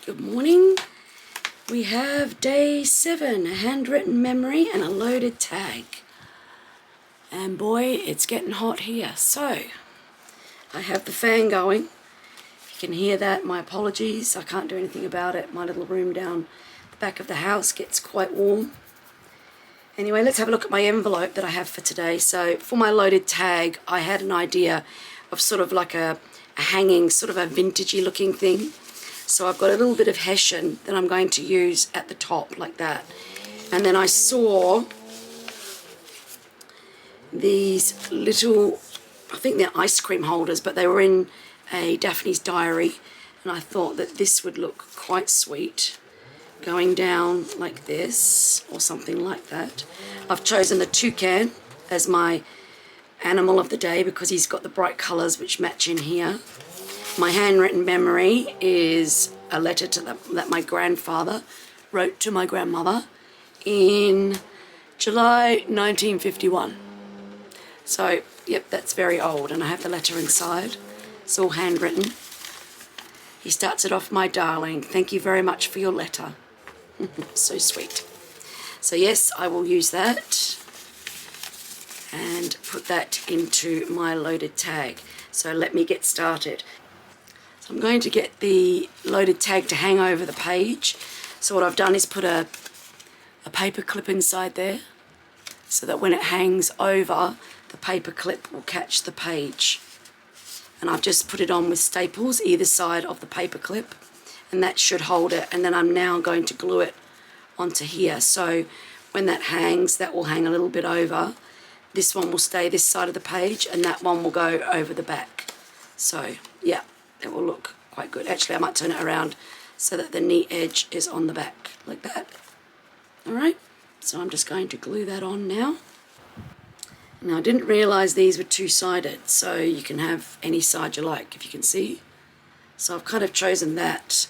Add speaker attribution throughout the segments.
Speaker 1: Good morning. We have day 7, a handwritten memory and a loaded tag. And boy, it's getting hot here. So, I have the fan going. If you can hear that, my apologies. I can't do anything about it. My little room down the back of the house gets quite warm. Anyway, let's have a look at my envelope that I have for today. So, for my loaded tag, I had an idea of sort of like a hanging, sort of a vintagey looking thing. So I've got a little bit of hessian that I'm going to use at the top like that. And then I saw these little, I think they're ice cream holders, but they were in a Daphne's diary. And I thought that this would look quite sweet going down like this or something like that. I've chosen the toucan as my animal of the day because he's got the bright colours which match in here. My handwritten memory is a letter that my grandfather wrote to my grandmother in July 1951. So, yep, that's very old, and I have the letter inside. It's all handwritten. He starts it off, "My darling, thank you very much for your letter." So sweet. So yes, I will use that and put that into my loaded tag. So let me get started. So I'm going to get the loaded tag to hang over the page. So what I've done is put a paper clip inside there so that when it hangs over, the paper clip will catch the page. And I've just put it on with staples either side of the paper clip, and that should hold it. And then I'm now going to glue it onto here. So when that hangs, that will hang a little bit over. This one will stay this side of the page, and that one will go over the back. So yeah, it will look quite good. Actually, I might turn it around so that the neat edge is on the back, like that. Alright, so I'm just going to glue that on now. Now, I didn't realise these were two-sided, so you can have any side you like, if you can see. So I've kind of chosen that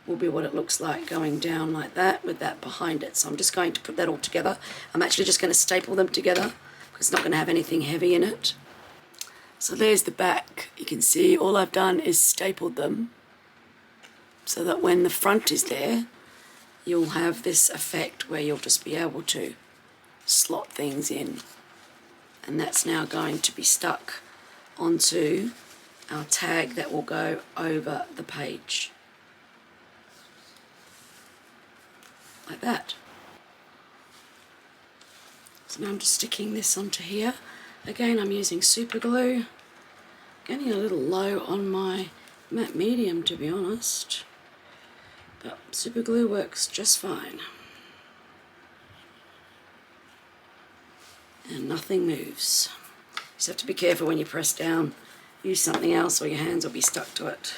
Speaker 1: will be what it looks like going down like that with that behind it. So I'm just going to put that all together. I'm actually just going to staple them together because it's not going to have anything heavy in it. So there's the back. You can see all I've done is stapled them so that when the front is there, you'll have this effect where you'll just be able to slot things in. And that's now going to be stuck onto our tag that will go over the page. Like that. So now I'm just sticking this onto here. Again, I'm using super glue. Getting a little low on my matte medium, to be honest. But super glue works just fine. And nothing moves. You just have to be careful when you press down. Use something else or your hands will be stuck to it.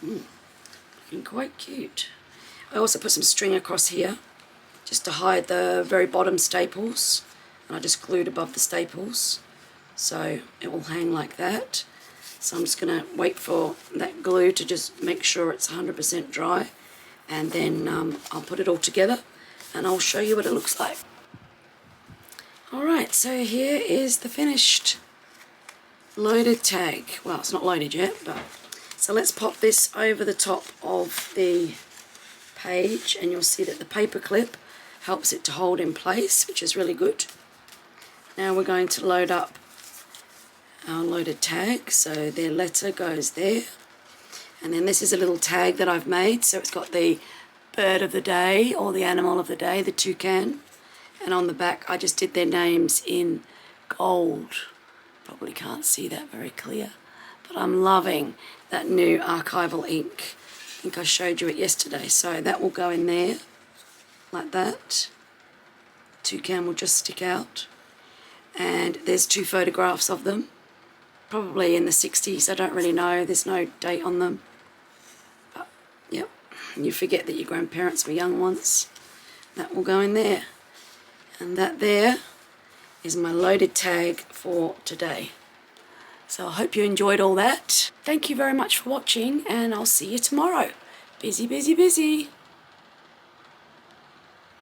Speaker 1: Looking quite cute. I also put some string across here just to hide the very bottom staples, and I just glued above the staples so it will hang like that. So I'm just going to wait for that glue to just make sure it's 100% dry, and then I'll put it all together and I'll show you what it looks like. Alright, so here is the finished loaded tag. Well, it's not loaded yet, but so let's pop this over the top of the page, and you'll see that the paper clip helps it to hold in place, which is really good. Now we're going to load up our loaded tag. So their letter goes there, and then this is a little tag that I've made. So it's got the bird of the day or the animal of the day, the toucan, and on the back I just did their names in gold. Probably can't see that very clear, but I'm loving that new archival ink. I think I showed you it yesterday. So that will go in there like that. Toucan will just stick out, and there's 2 photographs of them, probably in the 60s. I don't really know, there's no date on them, but yep, you forget that your grandparents were young once. That will go in there, and that there is my loaded tag for today. So I hope you enjoyed all that. Thank you very much for watching, and I'll see you tomorrow. Busy, busy, busy.